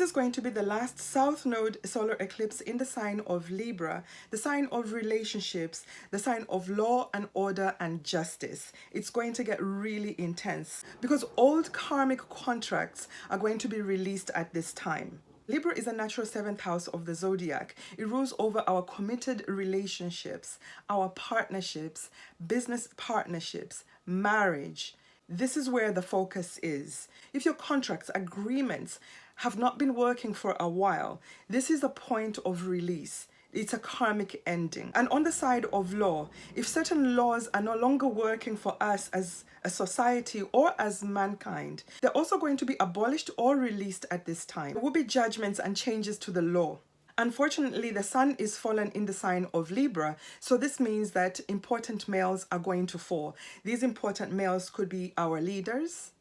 is going to be the last South Node solar eclipse in the sign of Libra, the sign of relationships, the sign of law and order and justice. It's going to get really intense because old karmic contracts are going to be released at this time. Libra is a natural seventh house of the zodiac. It rules over our committed relationships, our partnerships, business partnerships, marriage. This is where the focus is. If your contracts, agreements have not been working for a while, this is a point of release. It's a karmic ending. And on the side of law, if certain laws are no longer working for us as a society or as mankind, they're also going to be abolished or released at this time. There will be judgments and changes to the law. Unfortunately, the sun is fallen in the sign of Libra, so this means that important males are going to fall. These important males could be our leaders,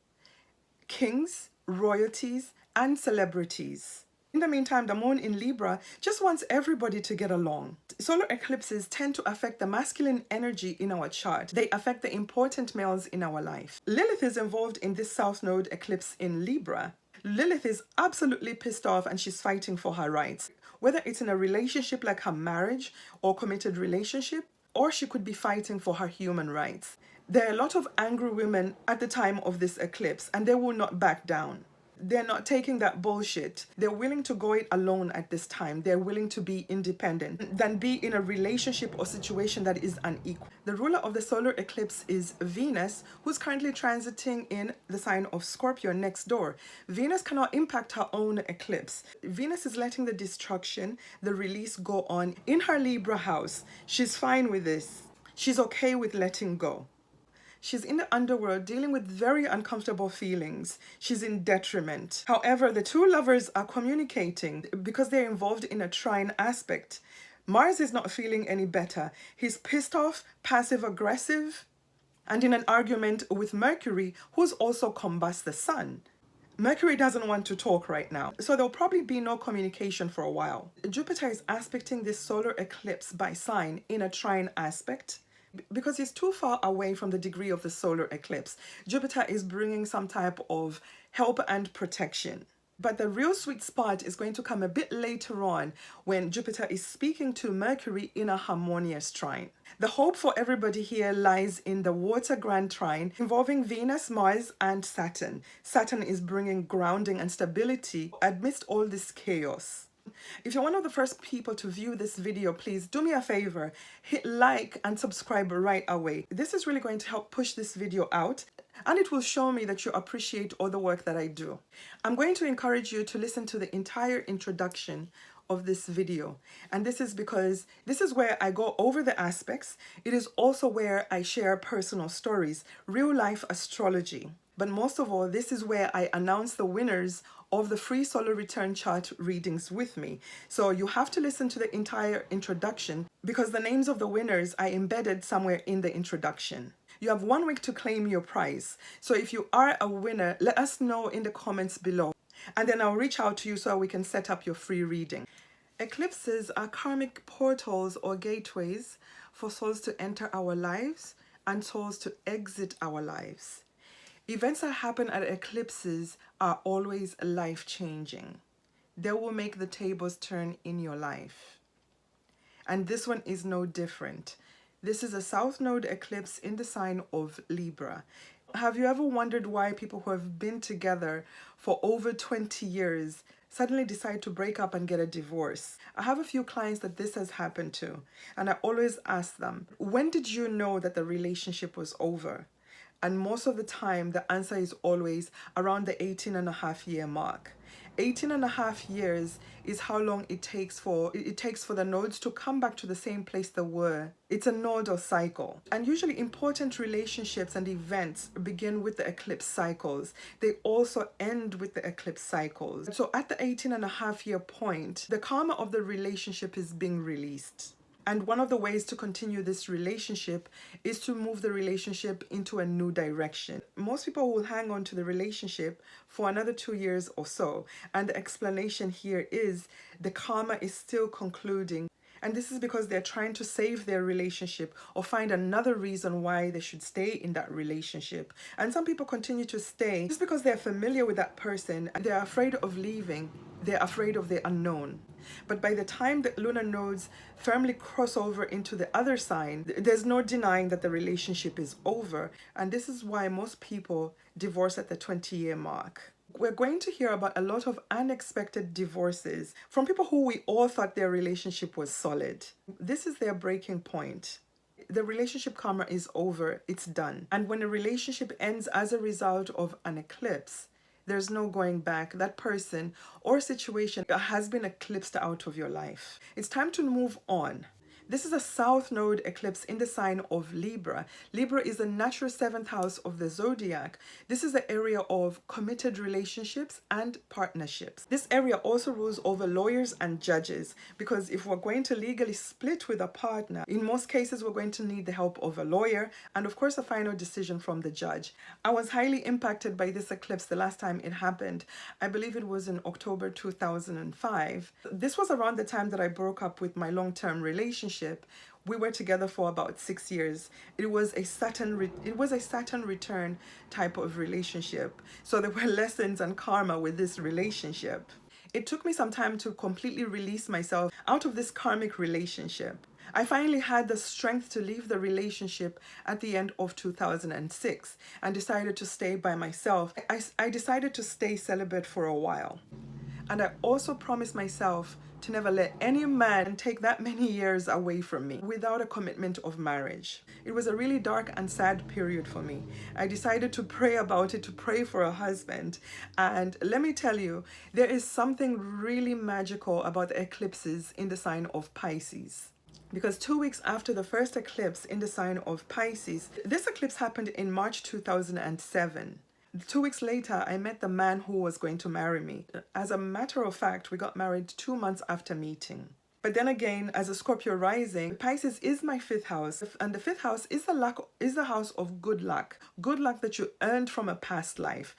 kings, royalties, and celebrities. In the meantime, the moon in Libra just wants everybody to get along. Solar eclipses tend to affect the masculine energy in our chart. They affect the important males in our life. Lilith is involved in this South Node eclipse in Libra. Lilith is absolutely pissed off and she's fighting for her rights. Whether it's in a relationship like her marriage or committed relationship, or she could be fighting for her human rights. There are a lot of angry women at the time of this eclipse and they will not back down. They're not taking that bullshit. They're willing to go it alone at this time. They're willing to be independent than be in a relationship or situation that is unequal. The ruler of the solar eclipse is Venus, who's currently transiting in the sign of Scorpio next door. Venus cannot impact her own eclipse. Venus is letting the destruction, the release go on in her Libra house. She's fine with this. She's okay with letting go. She's in the underworld dealing with very uncomfortable feelings. She's in detriment. However, the two lovers are communicating because they're involved in a trine aspect. Mars is not feeling any better. He's pissed off, passive aggressive, and in an argument with Mercury, who's also combusts the sun. Mercury doesn't want to talk right now, so there'll probably be no communication for a while. Jupiter is aspecting this solar eclipse by sign in a trine aspect. Because it's too far away from the degree of the solar eclipse, Jupiter is bringing some type of help and protection. But the real sweet spot is going to come a bit later on when Jupiter is speaking to Mercury in a harmonious trine. The hope for everybody here lies in the water grand trine involving Venus, Mars, and Saturn. Saturn is bringing grounding and stability amidst all this chaos. If you're one of the first people to view this video, please do me a favor, hit like and subscribe right away. This is really going to help push this video out and it will show me that you appreciate all the work that I do. I'm going to encourage you to listen to the entire introduction of this video, and this is because this is where I go over the aspects. It is also where I share personal stories, real life astrology. But most of all, this is where I announce the winners of the free solar return chart readings with me. So you have to listen to the entire introduction because the names of the winners are embedded somewhere in the introduction. You have 1 week to claim your prize. So if you are a winner, let us know in the comments below. And then I'll reach out to you so we can set up your free reading. Eclipses are karmic portals or gateways for souls to enter our lives and souls to exit our lives. Events that happen at eclipses are always life-changing. They will make the tables turn in your life. And this one is no different. This is a South Node eclipse in the sign of Libra. Have you ever wondered why people who have been together for over 20 years suddenly decide to break up and get a divorce? I have a few clients that this has happened to, and I always ask them, when did you know that the relationship was over? And most of the time, the answer is always around the 18.5-year mark. 18.5 years is how long it takes for the nodes to come back to the same place they were. It's a nodal cycle. And usually important relationships and events begin with the eclipse cycles. They also end with the eclipse cycles. So at the 18.5-year point, the karma of the relationship is being released. And one of the ways to continue this relationship is to move the relationship into a new direction. Most people will hang on to the relationship for another 2 years or so. And the explanation here is the karma is still concluding. And this is because they're trying to save their relationship or find another reason why they should stay in that relationship. And some people continue to stay just because they're familiar with that person and they're afraid of leaving. They're afraid of the unknown. But by the time the lunar nodes firmly cross over into the other sign, there's no denying that the relationship is over. And this is why most people divorce at the 20-year mark. We're going to hear about a lot of unexpected divorces from people who we all thought their relationship was solid. This is their breaking point. The relationship karma is over, it's done. And when a relationship ends as a result of an eclipse, there's no going back. That person or situation has been eclipsed out of your life. It's time to move on. This is a South Node eclipse in the sign of Libra. Libra is the natural 7th house of the zodiac. This is the area of committed relationships and partnerships. This area also rules over lawyers and judges, because if we're going to legally split with a partner, in most cases we're going to need the help of a lawyer and of course a final decision from the judge. I was highly impacted by this eclipse the last time it happened. I believe it was in October 2005. This was around the time that I broke up with my long-term relationship. We were together for about 6 years. It was a Saturn return type of relationship. So there were lessons and karma with this relationship. It took me some time to completely release myself out of this karmic relationship. I finally had the strength to leave the relationship at the end of 2006 and decided to stay by myself. I decided to stay celibate for a while. And I also promised myself to never let any man take that many years away from me without a commitment of marriage. It was a really dark and sad period for me. I decided to pray about it, to pray for a husband. And let me tell you, there is something really magical about the eclipses in the sign of Pisces. Because 2 weeks after the first eclipse in the sign of Pisces, this eclipse happened in March 2007. 2 weeks later, I met the man who was going to marry me. As a matter of fact, we got married 2 months after meeting. But then again, as a Scorpio rising, Pisces is my 5th house. And the 5th house is the house of good luck. Good luck that you earned from a past life.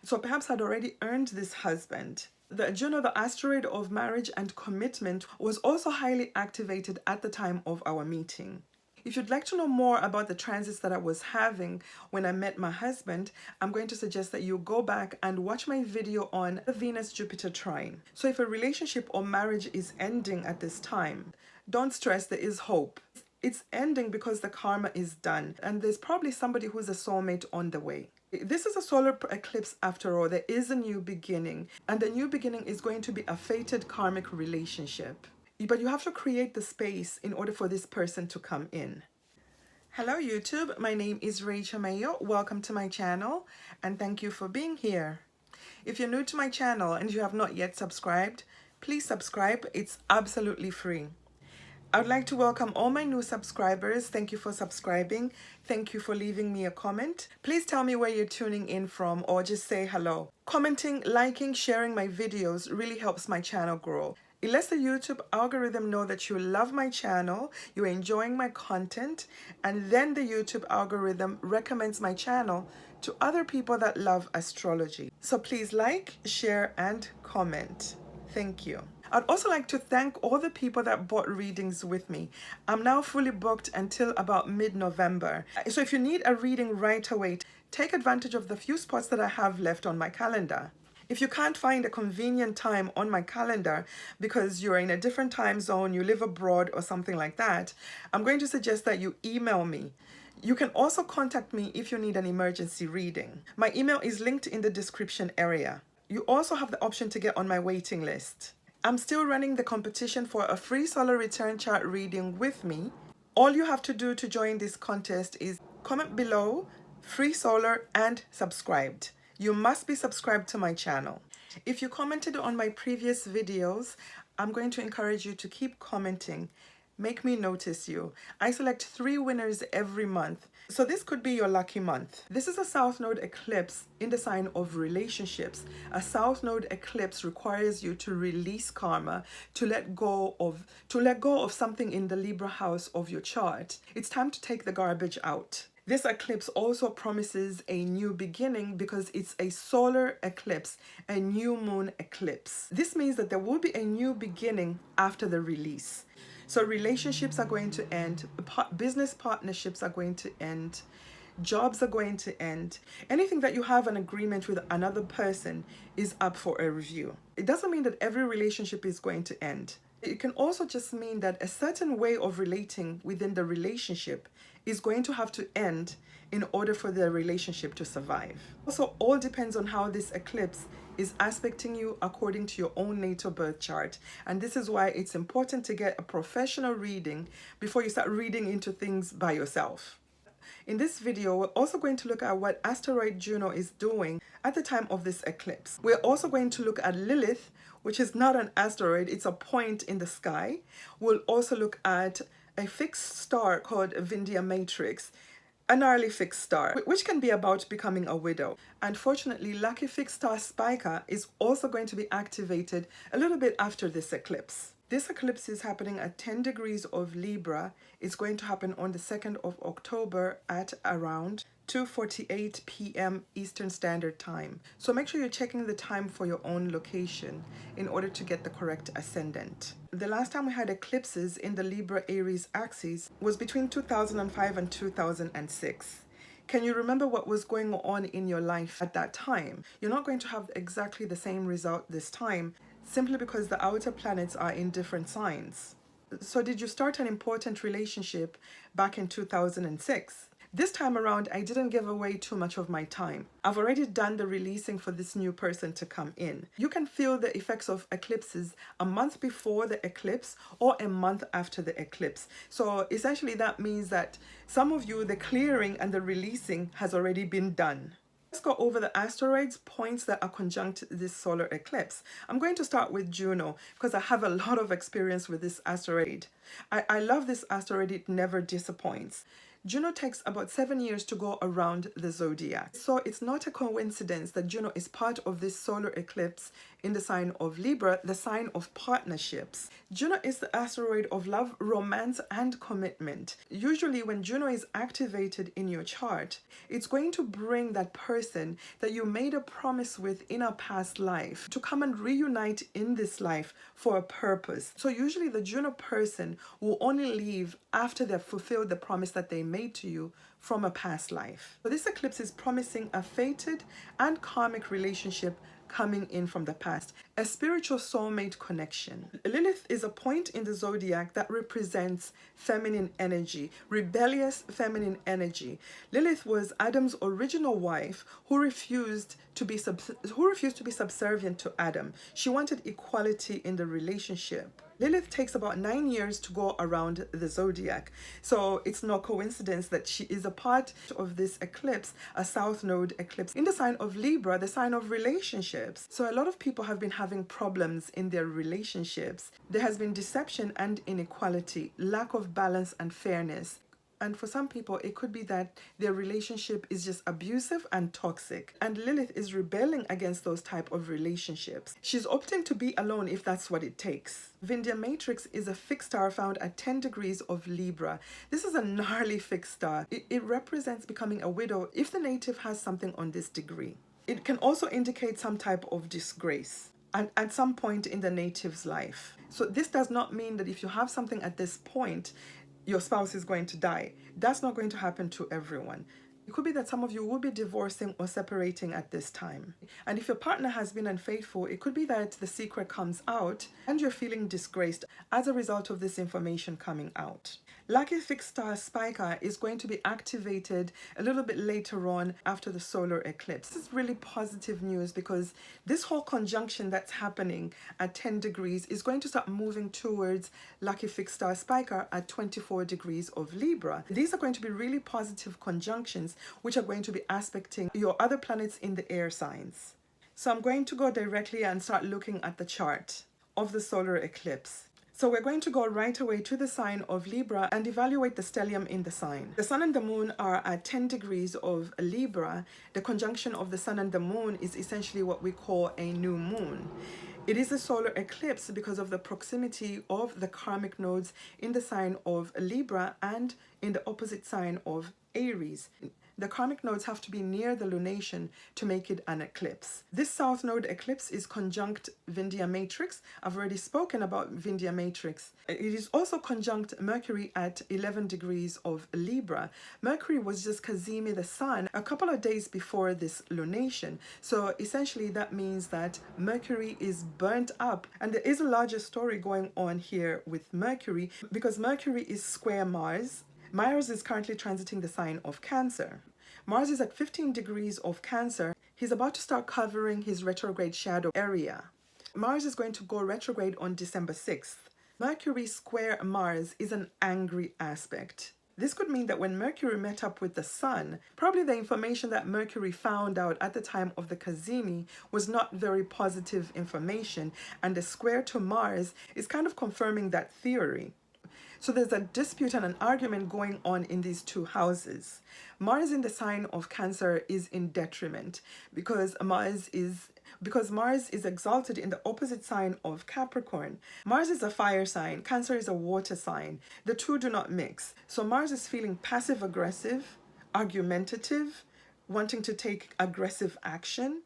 So perhaps I'd already earned this husband. The Juno, the asteroid of marriage and commitment, was also highly activated at the time of our meeting. If you'd like to know more about the transits that I was having when I met my husband, I'm going to suggest that you go back and watch my video on the Venus-Jupiter trine. So if a relationship or marriage is ending at this time, don't stress, there is hope. It's ending because the karma is done, and there's probably somebody who's a soulmate on the way. This is a solar eclipse after all. There is a new beginning, and the new beginning is going to be a fated karmic relationship. But you have to create the space in order for this person to come in. Hello YouTube, my name is Rachel Mayo. Welcome to my channel and thank you for being here. If you're new to my channel and you have not yet subscribed, please subscribe. It's absolutely free. I would like to welcome all my new subscribers. Thank you for subscribing. Thank you for leaving me a comment. Please tell me where you're tuning in from or just say hello. Commenting, liking, sharing my videos really helps my channel grow. It lets the YouTube algorithm know that you love my channel, you're enjoying my content, and then the YouTube algorithm recommends my channel to other people that love astrology. So please like, share, and comment. Thank you. I'd also like to thank all the people that bought readings with me. I'm now fully booked until about mid-November. So if you need a reading right away, take advantage of the few spots that I have left on my calendar. If you can't find a convenient time on my calendar because you're in a different time zone, you live abroad or something like that, I'm going to suggest that you email me. You can also contact me if you need an emergency reading. My email is linked in the description area. You also have the option to get on my waiting list. I'm still running the competition for a free solar return chart reading with me. All you have to do to join this contest is comment below, free solar, and subscribed. You must be subscribed to my channel. If you commented on my previous videos, I'm going to encourage you to keep commenting. Make me notice you. I select 3 winners every month. So this could be your lucky month. This is a South Node eclipse in the sign of relationships. A South Node eclipse requires you to release karma, to let go of something in the Libra house of your chart. It's time to take the garbage out. This eclipse also promises a new beginning because it's a solar eclipse, a new moon eclipse. This means that there will be a new beginning after the release. So relationships are going to end, business partnerships are going to end, Jobs are going to end. Anything that you have an agreement with another person is up for a review. It doesn't mean that every relationship is going to end. It can also just mean that a certain way of relating within the relationship is going to have to end in order for the relationship to survive. Also, all depends on how this eclipse is aspecting you according to your own natal birth chart. And this is why it's important to get a professional reading before you start reading into things by yourself. In this video, we're also going to look at what asteroid Juno is doing at the time of this eclipse. We're also going to look at Lilith, which is not an asteroid, it's a point in the sky. We'll also look at a fixed star called Vindemiatrix, an early fixed star, which can be about becoming a widow. Unfortunately, lucky fixed star Spica is also going to be activated a little bit after this eclipse. This eclipse is happening at 10 degrees of Libra. It's going to happen on the 2nd of October at around 2:48 p.m. Eastern Standard Time. So make sure you're checking the time for your own location in order to get the correct ascendant. The last time we had eclipses in the Libra-Aries axis was between 2005 and 2006. Can you remember what was going on in your life at that time? You're not going to have exactly the same result this time, simply because the outer planets are in different signs. So did you start an important relationship back in 2006? This time around, I didn't give away too much of my time. I've already done the releasing for this new person to come in. You can feel the effects of eclipses a month before the eclipse or a month after the eclipse. So essentially that means that some of you, the clearing and the releasing has already been done. Let's go over the asteroids, points that are conjunct this solar eclipse. I'm going to start with Juno because I have a lot of experience with this asteroid. I love this asteroid, it never disappoints. Juno takes about 7 years to go around the zodiac. So it's not a coincidence that Juno is part of this solar eclipse in the sign of Libra, the sign of partnerships. Juno is the asteroid of love, romance, and commitment. Usually when Juno is activated in your chart, it's going to bring that person that you made a promise with in a past life to come and reunite in this life for a purpose. So usually the Juno person will only leave after they've fulfilled the promise that they made to you from a past life. So this eclipse is promising a fated and karmic relationship coming in from the past, a spiritual soulmate connection. Lilith is a point in the zodiac that represents feminine energy, rebellious feminine energy. Lilith was Adam's original wife who refused to be subservient to Adam. She wanted equality in the relationship. Lilith takes about 9 years to go around the zodiac, so it's no coincidence that she is a part of this eclipse, a south node eclipse in the sign of Libra, the sign of relationships. So a lot of people have been having problems in their relationships. There has been deception and inequality, lack of balance and fairness. And for some people, it could be that their relationship is just abusive and toxic. And Lilith is rebelling against those type of relationships. She's opting to be alone if that's what it takes. Vindemiatrix is a fixed star found at 10 degrees of Libra. This is a gnarly fixed star. It represents becoming a widow if the native has something on this degree. It can also indicate some type of disgrace and at some point in the native's life. So this does not mean that if you have something at this point, your spouse is going to die. That's not going to happen to everyone. It could be that some of you will be divorcing or separating at this time. And if your partner has been unfaithful, it could be that the secret comes out and you're feeling disgraced as a result of this information coming out. Lucky fixed star Spica is going to be activated a little bit later on after the solar eclipse. This is really positive news because this whole conjunction that's happening at 10 degrees is going to start moving towards lucky fixed star Spica at 24 degrees of Libra. These are going to be really positive conjunctions which are going to be aspecting your other planets in the air signs. So I'm going to go directly and start looking at the chart of the solar eclipse. So we're going to go right away to the sign of Libra and evaluate the stellium in the sign. The sun and the moon are at 10 degrees of Libra. The conjunction of the sun and the moon is essentially what we call a new moon. It is a solar eclipse because of the proximity of the karmic nodes in the sign of Libra and in the opposite sign of Aries. the karmic nodes have to be near the lunation to make it an eclipse. This south node eclipse is conjunct Vindemiatrix. I've already spoken about Vindemiatrix. It is also conjunct Mercury at 11 degrees of Libra. Mercury was just cazimi the sun a couple of days before this lunation. So essentially that means that Mercury is burnt up. And there is a larger story going on here with Mercury because Mercury is square Mars. Mars is currently transiting the sign of Cancer. Mars is at 15 degrees of Cancer. He's about to start covering his retrograde shadow area. Mars is going to go retrograde on December 6th. Mercury square Mars is an angry aspect. This could mean that when Mercury met up with the Sun, probably the information that Mercury found out at the time of the cazimi was not very positive information, and the square to Mars is kind of confirming that theory. So there's a dispute and an argument going on in these two houses. Mars in the sign of Cancer is in detriment because Mars is exalted in the opposite sign of Capricorn. Mars is a fire sign, Cancer is a water sign. The two do not mix. So Mars is feeling passive aggressive, argumentative, wanting to take aggressive action.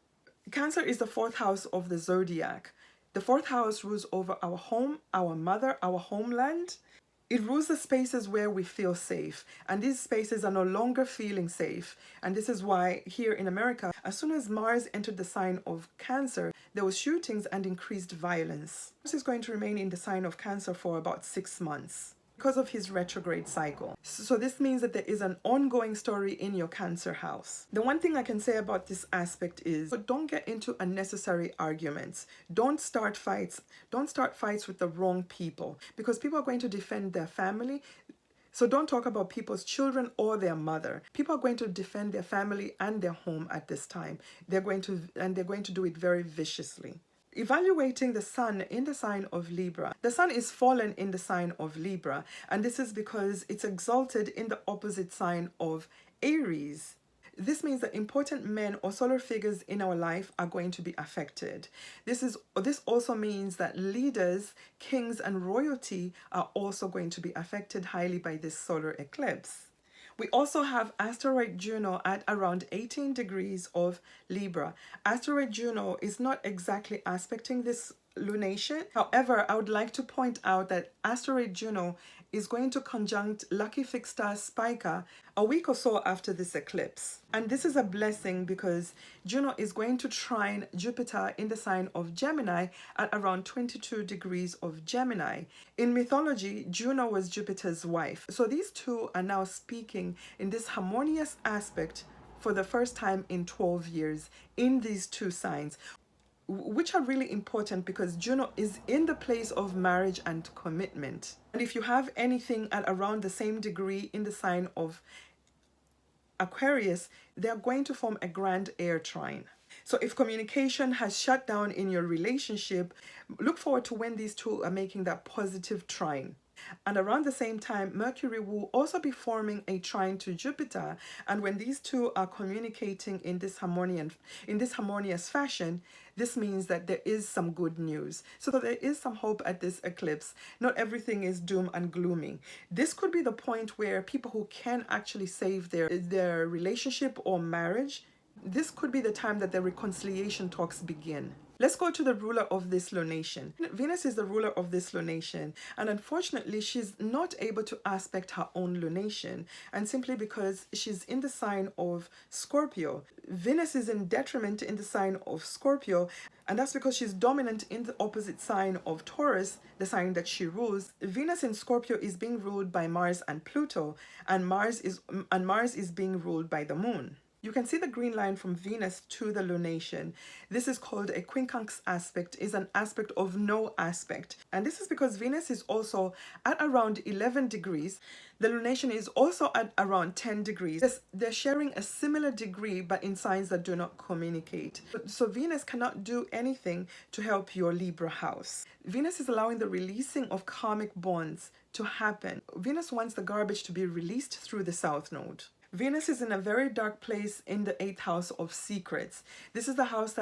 Cancer is the fourth house of the zodiac. The fourth house rules over our home, our mother, our homeland. It rules the spaces where we feel safe, and these spaces are no longer feeling safe. And this is why here in America, as soon as Mars entered the sign of Cancer, there was shootings and increased violence. Mars is going to remain in the sign of Cancer for about 6 months because of his retrograde cycle. So this means that there is an ongoing story in your Cancer house. The one thing I can say about this aspect is don't get into unnecessary arguments. Don't start fights. Don't start fights with the wrong people because people are going to defend their family. So don't talk about people's children or their mother. People are going to defend their family and their home at this time. They're going to do it very viciously. Evaluating the sun in the sign of Libra. The sun is fallen in the sign of Libra, and this is because it's exalted in the opposite sign of Aries. This means that important men or solar figures in our life are going to be affected. This also means that leaders, kings, and royalty are also going to be affected highly by this solar eclipse. We also have asteroid Juno at around 18 degrees of Libra. Asteroid Juno is not exactly aspecting this lunation. However, I would like to point out that asteroid Juno is going to conjunct lucky fixed star Spica a week or so after this eclipse. And this is a blessing because Juno is going to trine Jupiter in the sign of Gemini at around 22 degrees of Gemini. In mythology, Juno was Jupiter's wife. So these two are now speaking in this harmonious aspect for the first time in 12 years in these two signs, which are really important because Juno is in the place of marriage and commitment. And if you have anything at around the same degree in the sign of Aquarius, they are going to form a grand air trine. So if communication has shut down in your relationship, look forward to when these two are making that positive trine. And around the same time, Mercury will also be forming a trine to Jupiter. And when these two are communicating in this harmonious fashion, this means that there is some good news. So there is some hope at this eclipse. Not everything is doom and gloomy. This could be the point where people who can actually save their relationship or marriage, this could be the time that the reconciliation talks begin. Let's go to the ruler of this lunation. Venus is the ruler of this lunation, and unfortunately she's not able to aspect her own lunation, and simply because she's in the sign of Scorpio. Venus is in detriment in the sign of Scorpio, and that's because she's dominant in the opposite sign of Taurus, the sign that she rules. Venus in Scorpio is being ruled by Mars and Pluto, and Mars is being ruled by the moon. You can see the green line from Venus to the lunation. This is called a quincunx aspect, is an aspect of no aspect. And this is because Venus is also at around 11 degrees. The lunation is also at around 10 degrees. They're sharing a similar degree, but in signs that do not communicate. So Venus cannot do anything to help your Libra house. Venus is allowing the releasing of karmic bonds to happen. Venus wants the garbage to be released through the South Node. Venus is in a very dark place in the 8th house of secrets. This is the house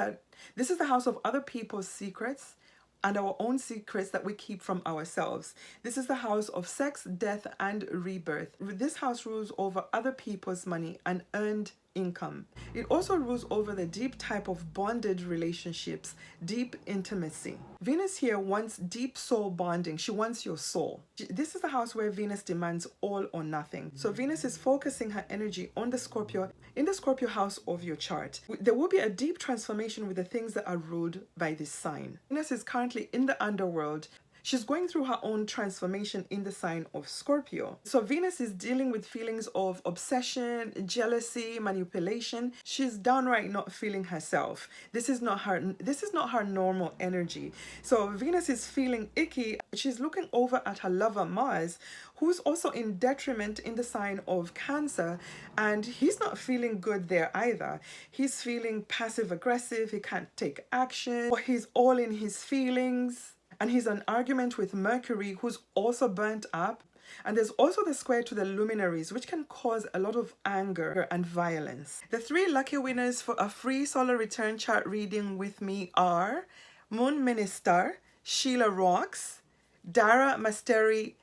of other people's secrets, and our own secrets that we keep from ourselves. This is the house of sex, death, and rebirth. This house rules over other people's money and earned income. It also rules over the deep type of bonded relationships, deep intimacy. Venus here wants deep soul bonding. She wants your soul. This is the house where Venus demands all or nothing. So Venus is focusing her energy on the Scorpio, in the Scorpio house of your chart. There will be a deep transformation with the things that are ruled by this sign. Venus is currently in the underworld. She's going through her own transformation in the sign of Scorpio. So Venus is dealing with feelings of obsession, jealousy, manipulation. She's downright not feeling herself. This is not her normal energy. So Venus is feeling icky. She's looking over at her lover Mars, who's also in detriment in the sign of Cancer, and he's not feeling good there either. He's feeling passive aggressive. He can't take action, or he's all in his feelings. And he's an argument with Mercury, who's also burnt up. And there's also the square to the luminaries, which can cause a lot of anger and violence. The 3 lucky winners for a free solar return chart reading with me are Moon Minister, Sheila Rocks, Dara Masteri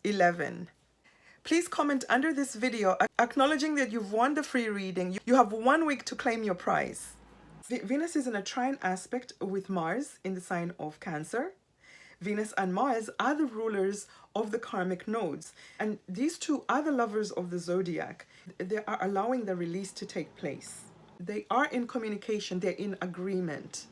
11. Please comment under this video acknowledging that you've won the free reading. You have 1 week to claim your prize. Venus is in a trine aspect with Mars in the sign of Cancer. Venus and Mars are the rulers of the karmic nodes, and these two are the lovers of the zodiac. They are allowing the release to take place. They are in communication, they're in agreement.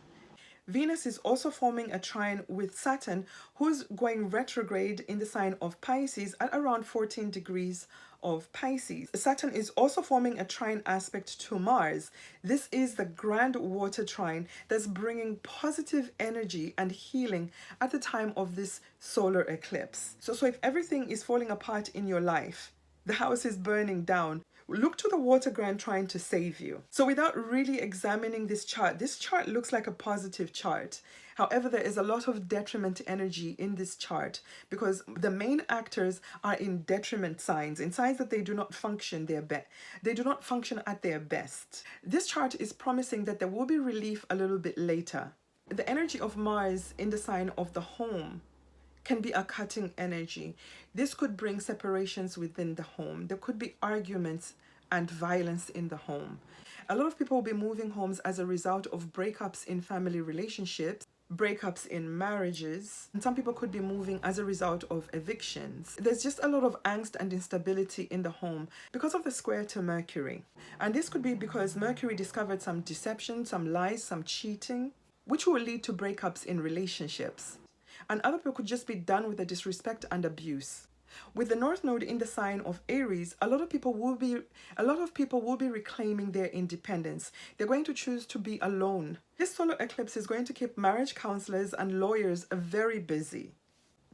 Venus is also forming a trine with Saturn, who's going retrograde in the sign of Pisces at around 14 degrees of Pisces. Saturn is also forming a trine aspect to Mars. This is the grand water trine that's bringing positive energy and healing at the time of this solar eclipse. So if everything is falling apart in your life, the house is burning down, look to the water grand trine to save you. So without really examining this chart looks like a positive chart. However, there is a lot of detriment energy in this chart because the main actors are in detriment signs, in signs that they do not function they do not function at their best. This chart is promising that there will be relief a little bit later. The energy of Mars in the sign of the home can be a cutting energy. This could bring separations within the home. There could be arguments and violence in the home. A lot of people will be moving homes as a result of breakups in family relationships, breakups in marriages, and some people could be moving as a result of evictions. There's just a lot of angst and instability in the home because of the square to Mercury. And this could be because Mercury discovered some deception, some lies, some cheating, which will lead to breakups in relationships. And other people could just be done with the disrespect and abuse. With the North Node in the sign of Aries, a lot of people will be reclaiming their independence. They're going to choose to be alone. This solar eclipse is going to keep marriage counselors and lawyers very busy.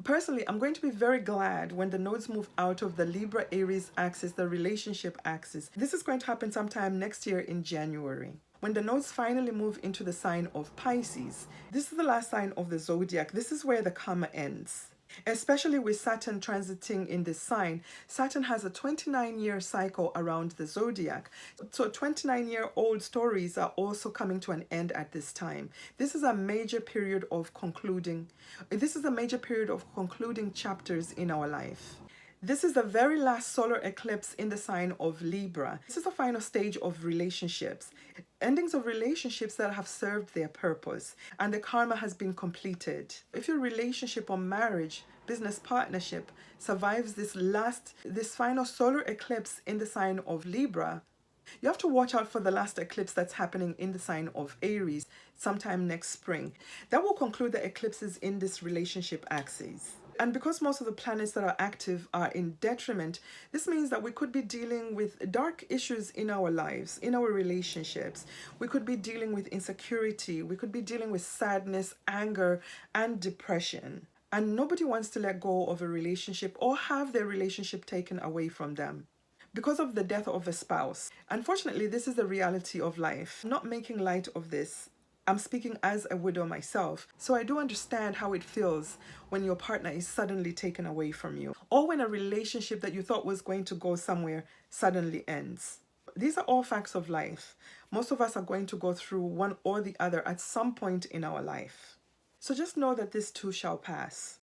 Personally, I'm going to be very glad when the nodes move out of the Libra Aries axis, the relationship axis. This is going to happen sometime next year in January. When the nodes finally move into the sign of Pisces, this is the last sign of the zodiac. This is where the karma ends. Especially with Saturn transiting in this sign, Saturn has a 29-year cycle around the zodiac. So 29-year-old stories are also coming to an end at this time. This is a major period of concluding chapters in our life. This is the very last solar eclipse in the sign of Libra. This is the final stage of relationships. Endings of relationships that have served their purpose and the karma has been completed. If your relationship or marriage, business partnership survives this final solar eclipse in the sign of Libra, you have to watch out for the last eclipse that's happening in the sign of Aries sometime next spring. That will conclude the eclipses in this relationship axis. And because most of the planets that are active are in detriment, this means that we could be dealing with dark issues in our lives, in our relationships. We could be dealing with insecurity. We could be dealing with sadness, anger, and depression. And nobody wants to let go of a relationship or have their relationship taken away from them because of the death of a spouse. Unfortunately, this is the reality of life. I'm not making light of this. I'm speaking as a widow myself, so I do understand how it feels when your partner is suddenly taken away from you, or when a relationship that you thought was going to go somewhere suddenly ends. These are all facts of life. Most of us are going to go through one or the other at some point in our life. So just know that this too shall pass.